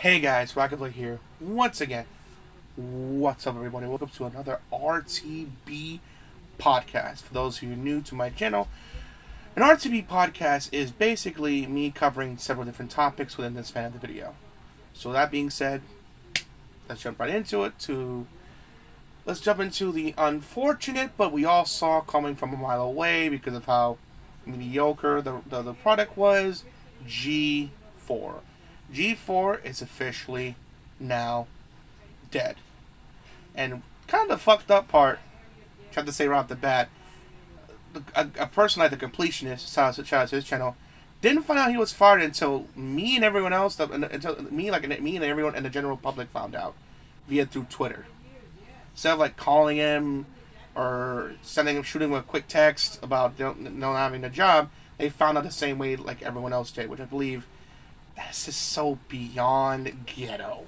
Hey guys, Rockingtheblade here once again. What's up, everybody? Welcome to another RTB podcast. For those who are new to my channel, an RTB podcast is basically me covering several different topics within the span of the video. So that being said, let's jump right into it. Let's jump into the unfortunate, but we all saw coming from a mile away because of how mediocre the product was. G4. G4 is officially now dead. And kind of the fucked up part, I have to say right off the bat, a person like the Completionist, shout out to his channel, didn't find out he was fired until me and everyone else, until me and everyone and the general public found out through Twitter. Instead of like calling him or shooting him a quick text about not having a job, they found out the same way like everyone else did, which I believe that's just so beyond ghetto.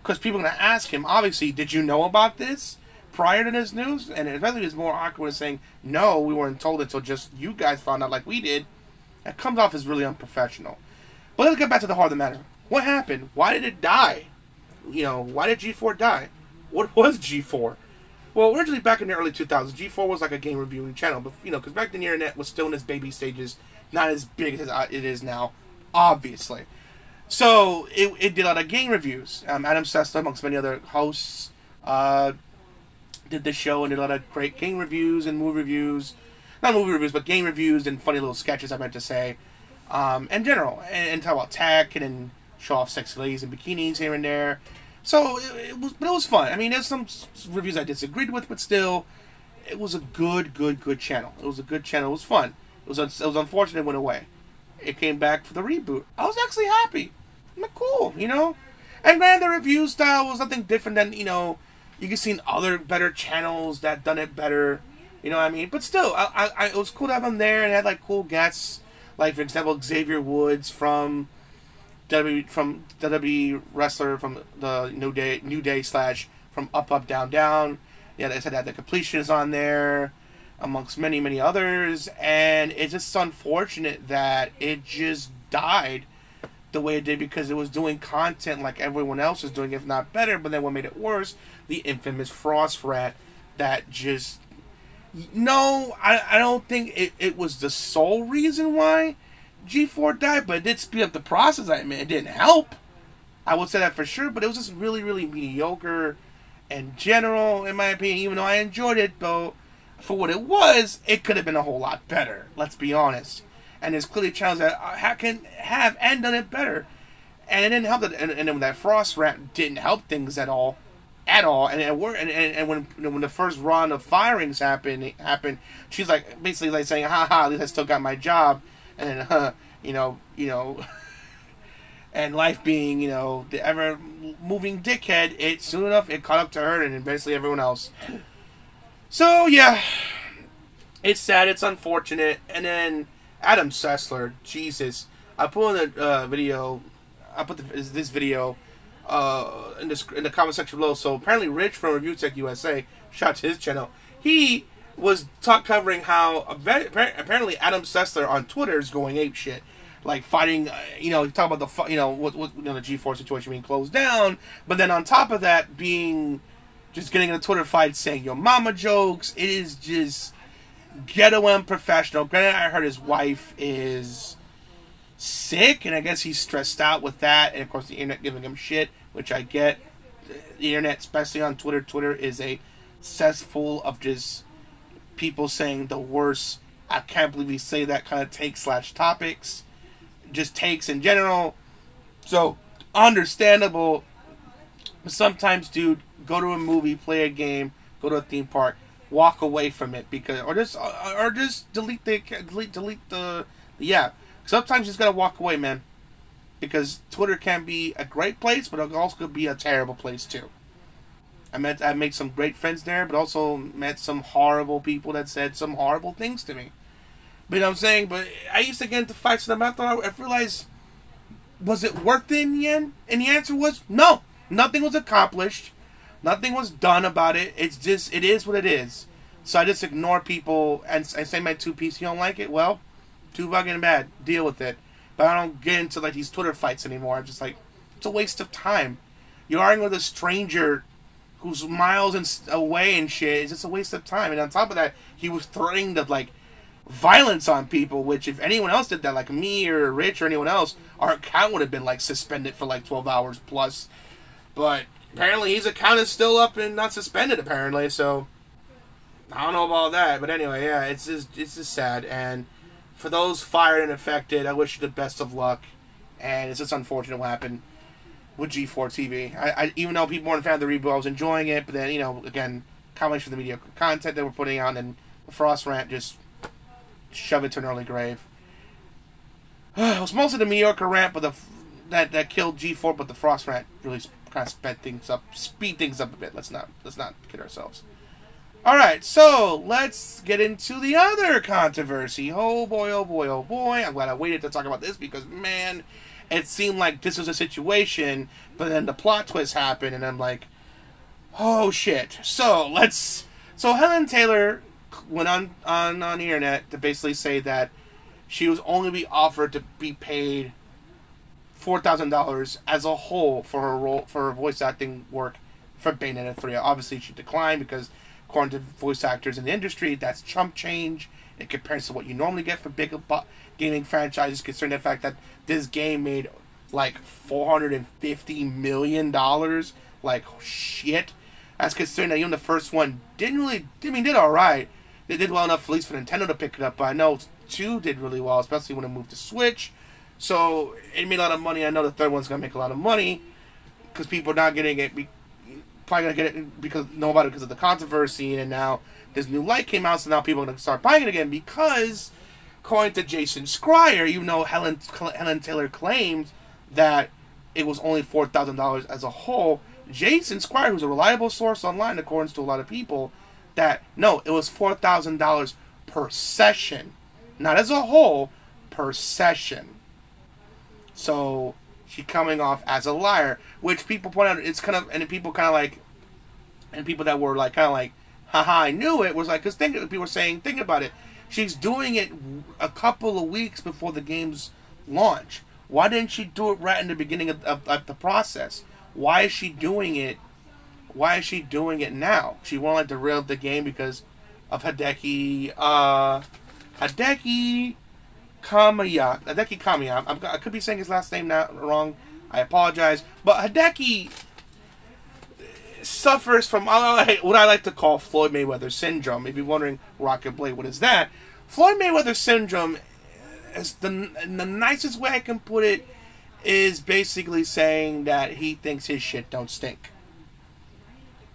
Because people are going to ask him, obviously, did you know about this prior to this news? And it really is more awkward than saying, no, we weren't told until just you guys found out like we did. That comes off as really unprofessional. But let's get back to the heart of the matter. What happened? Why did it die? Why did G4 die? What was G4? Well, originally back in the early 2000s, G4 was like a game reviewing channel. But, because back then the internet was still in its baby stages, not as big as it is now, obviously. So, it did a lot of game reviews. Adam Sessler, amongst many other hosts, did the show and did a lot of great game reviews and movie reviews. Not movie reviews, but game reviews and funny little sketches, I meant to say. In general. And talk about tech and then show off sexy ladies in bikinis here and there. So, it was fun. I mean, there's some reviews I disagreed with, but still, it was a good channel. It was a good channel. It was fun. It was unfortunate it went away. It came back for the reboot. I was actually happy. I'm like, cool, And granted, the review style was nothing different than, you can see in other better channels that done it better. You know what I mean? But still, it was cool to have him there and had, like, cool guests. Like, for example, Xavier Woods from WWE wrestler from the New Day / from Up Down Down. Yeah, they said that the Completionist on there, amongst many others, and it's just unfortunate that it just died the way it did because it was doing content like everyone else was doing, if not better. But then what made it worse, the infamous Frost Rat that just... No, I don't think it was the sole reason why G4 died, but it did speed up the process. I mean, it didn't help. I would say that for sure, but it was just really mediocre in general, in my opinion. Even though I enjoyed it, though, for what it was, it could have been a whole lot better. Let's be honest. And there's clearly channels that can have and done it better. And it didn't help that, and then that Frost Rat didn't help things at all. And when the first run of firings happened, she's like basically like saying, "Ha, at least I still got my job." And then, and life being, the ever moving dickhead, soon enough it caught up to her and basically everyone else. So yeah, it's sad, it's unfortunate. And then Adam Sessler, Jesus, I put in a video. I put this video in the comment section below. So apparently, Rich from Review Tech USA, shout out to his channel. He was covering how apparently Adam Sessler on Twitter is going ape shit, like fighting. He talk about the the G4 situation being closed down, but then on top of that, just getting in a Twitter fight, saying your mama jokes. It is just ghetto and professional. Granted, I heard his wife is sick, and I guess he's stressed out with that, and of course the internet giving him shit, which I get. The internet, especially on Twitter, is a cesspool of just people saying the worst. I can't believe we say that kind of take/topics, just takes in general. So understandable. But sometimes, dude, go to a movie, play a game, go to a theme park, walk away from it or just delete the app. Sometimes you just gotta walk away, man, because Twitter can be a great place, but it also could be a terrible place too. I made some great friends there, but also met some horrible people that said some horrible things to me. But you know what I'm saying? But I used to get into fights with them after I realized, was it worth it in the end? And the answer was no. Nothing was accomplished. Nothing was done about it. It's just, it is what it is. So I just ignore people and say my two-piece. You don't like it? Well, too fucking bad. Deal with it. But I don't get into like these Twitter fights anymore. I'm just like, It's a waste of time. You're arguing with a stranger who's miles away and shit. It's just a waste of time. And on top of that, he was threatening to, like, violence on people, which if anyone else did that, like me or Rich or anyone else, our account would have been, like, suspended for, like, 12 hours plus. But apparently his account is still up and not suspended, apparently, so I don't know about that. But anyway, yeah, it's just sad. And for those fired and affected, I wish you the best of luck. And it's just unfortunate what happened with G4 TV. I even though people weren't a fan of the reboot, I was enjoying it. But then, you know, again, combination of the mediocre content that we're putting out, and the Frost rant just shove it to an early grave. It was mostly the mediocre rant, but that killed G4. But the Frost rant really kind of speed things up a bit. Let's not kid ourselves. All right, so let's get into the other controversy. Oh boy, oh boy, oh boy! I'm glad I waited to talk about this because, man, it seemed like this was a situation, but then the plot twist happened, and I'm like, oh shit. So Helena Taylor went on the internet to basically say that she was only be offered to be paid $4,000 as a whole for her voice acting work for Bayonetta 3. Obviously, she declined because, according to voice actors in the industry, that's chump change in comparison to what you normally get for big gaming franchises, considering the fact that this game made like $450 million. Like, shit. That's considering that even the first one did alright. They did well enough, at least for Nintendo, to pick it up, but I know 2 did really well, especially when it moved to Switch. So it made a lot of money. I know the third one's going to make a lot of money because people are not getting it. Probably going to get it because of the controversy, and now this new light came out, so now people are going to start buying it again because, according to Jason Schreier, even though Helen Taylor claimed that it was only $4,000 as a whole, Jason Schreier, who's a reliable source online, according to a lot of people, that no, it was $4,000 per session, not as a whole, per session. So she's coming off as a liar, which people point out. It's kind of, and people kind of like, and people that were like kind of like, haha, I knew it, was like, because people were saying, think about it, she's doing it a couple of weeks before the game's launch. Why didn't she do it right in the beginning of the process? Why is she doing it? Why is she doing it now? She wanted to derail the game because of Hideki Kamiya. I could be saying his last name wrong. I apologize. But Hideki suffers from what I like to call Floyd Mayweather syndrome. If you're wondering, Rockingtheblade, what is that? Floyd Mayweather syndrome, is the nicest way I can put it, is basically saying that he thinks his shit don't stink.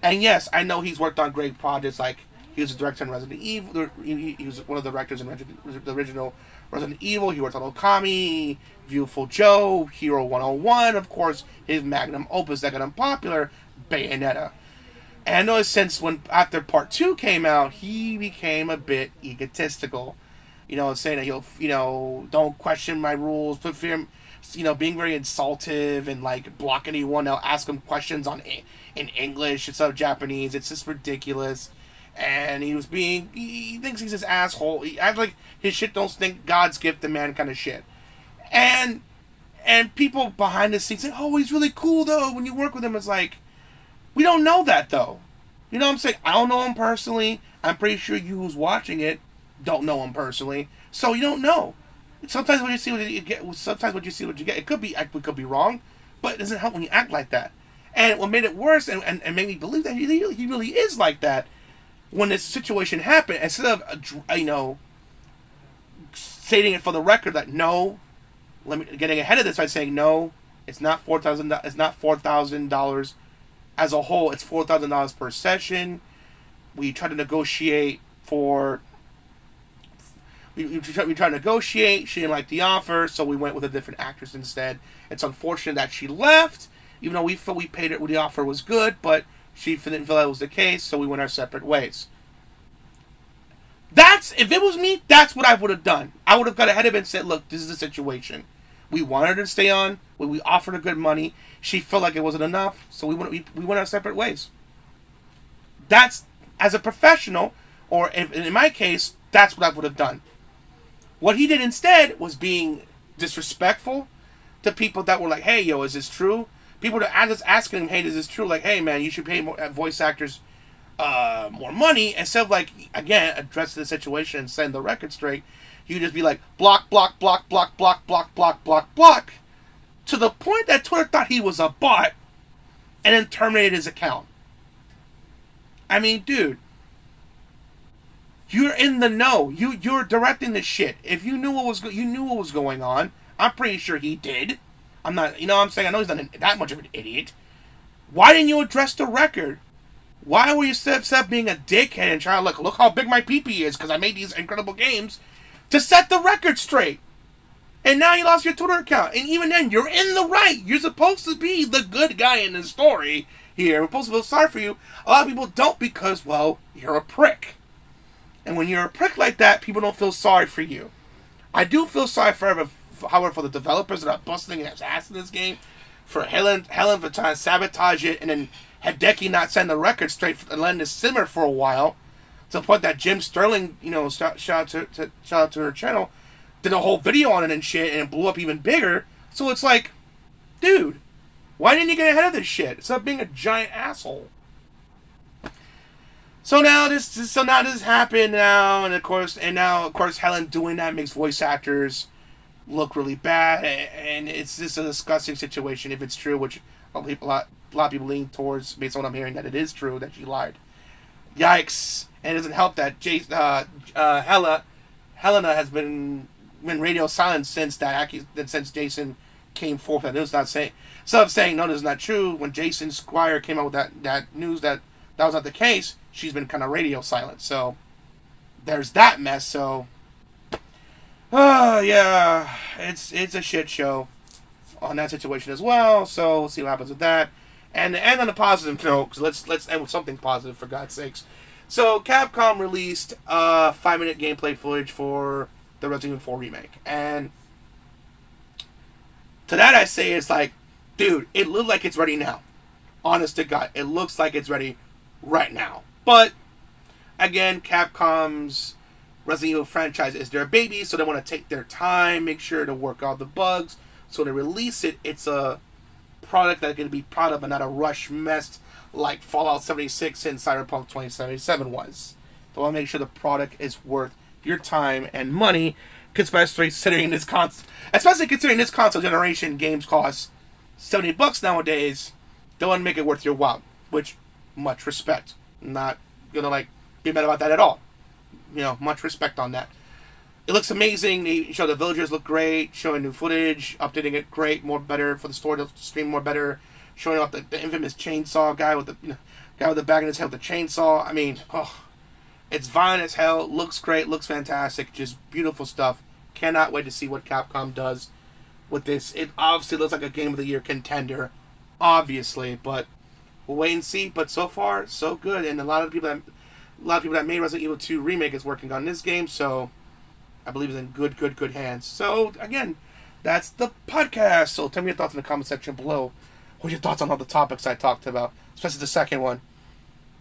And yes, I know he's worked on great projects, like he was a director in Resident Evil. He was one of the directors in the original Resident Evil. He worked on Okami, Beautiful Joe, Hero 101, of course, his magnum opus that got unpopular, Bayonetta. And I noticed since after Part 2 came out, he became a bit egotistical. Saying that don't question my rules, being very insultive and like block anyone that'll ask him questions in English instead of Japanese. It's just ridiculous. And he thinks he's this asshole. He acts like his shit don't stink, God's gift to man kind of shit. And people behind the scenes say, oh, he's really cool though. When you work with him, it's like, we don't know that though. You know what I'm saying? I don't know him personally. I'm pretty sure you who's watching it don't know him personally. So you don't know. Sometimes what you see, what you get. Sometimes what you see, what you get. It could be wrong, but it doesn't help when you act like that. And what made it worse and made me believe that he really is like that, when this situation happened, instead of stating it for the record that no, getting ahead of this by saying no, it's not $4,000. It's not $4,000 as a whole. It's $4,000 per session. We tried to negotiate for. We tried to negotiate. She didn't like the offer, so we went with a different actress instead. It's unfortunate that she left, even though we felt we paid her. The offer was good, but she didn't feel that was the case, so we went our separate ways. If it was me, that's what I would have done. I would have got ahead of it and said, look, this is the situation. We wanted her to stay on. We offered her good money. She felt like it wasn't enough, so we went our separate ways. That's, as a professional, or in my case, that's what I would have done. What he did instead was being disrespectful to people that were like, hey, yo, is this true? people are just asking him, hey, is this true? Like, hey, man, you should pay more voice actors more money, instead of, like, again, addressing the situation and setting the record straight. You just be like, block, block, block, block, block, block, block, block, block, to the point that Twitter thought he was a bot and then terminated his account. I mean, dude, you're in the know. You're directing this shit. If you knew what was going on. I'm pretty sure he did. I'm not, you know what I'm saying? I know he's not that much of an idiot. Why didn't you address the record? Why were you instead of being a dickhead and trying to look how big my pee-pee is because I made these incredible games to set the record straight? And now you lost your Twitter account. And even then, you're in the right. You're supposed to be the good guy in the story here. We're supposed to feel sorry for you. A lot of people don't because, well, you're a prick. And when you're a prick like that, people don't feel sorry for you. I do feel sorry however, for the developers that are busting his ass in this game, for Helen for trying to sabotage it, and then Hideki not setting the record straight and letting it simmer for a while, to the point that Jim Sterling, you know, shout out to her channel, did a whole video on it and shit, and it blew up even bigger. So it's like, dude, why didn't you get ahead of this shit? Stop being a giant asshole. So now this happened now, and of course Helen doing that makes voice actors look really bad, and it's just a disgusting situation if it's true, which a lot of people lean towards based on what I'm hearing, that it is true that she lied. Yikes! And it doesn't help that Helena has been radio silent since Jason came forth that news, not saying, instead of saying no, this is not true. When Jason Squire came out with that news that was not the case, she's been kind of radio silent. So there's that mess. So yeah, it's a shit show on that situation as well. So we'll see what happens with that. And to end on a positive note, because let's end with something positive for God's sakes. So Capcom released 5-minute gameplay footage for the Resident Evil 4 remake, and to that I say it's like, dude, it looks like it's ready now. Honest to God, it looks like it's ready right now. But again, Capcom's Resident Evil franchise is their baby, so they want to take their time, make sure to work out the bugs. So when they release it, it's a product that they're going to be proud of and not a rush mess like Fallout 76 and Cyberpunk 2077 was. So I want to make sure the product is worth your time and money, especially considering this console generation games cost $70 nowadays. They want to make it worth your while, which, much respect. Not gonna be mad about that at all. You know, much respect on that. It looks amazing. They show the villagers look great, showing new footage, updating it great, more better for the story to stream more better, showing off the infamous chainsaw guy with the bag in his head with the chainsaw. I mean, it's violent as hell, looks great, looks fantastic, just beautiful stuff. Cannot wait to see what Capcom does with this. It obviously looks like a Game of the Year contender, obviously, but we'll wait and see. But so far, so good, and a lot of people that made Resident Evil 2 Remake is working on this game, so I believe it's in good hands. So again, that's the podcast. So tell me your thoughts in the comment section below. What are your thoughts on all the topics I talked about, especially the second one?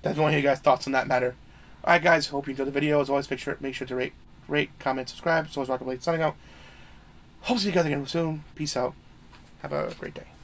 Definitely want to hear your guys' thoughts on that matter. Alright guys, hope you enjoyed the video. As always, make sure to rate, comment, subscribe. So always, Rockingtheblade signing out. Hope to see you guys again soon. Peace out. Have a great day.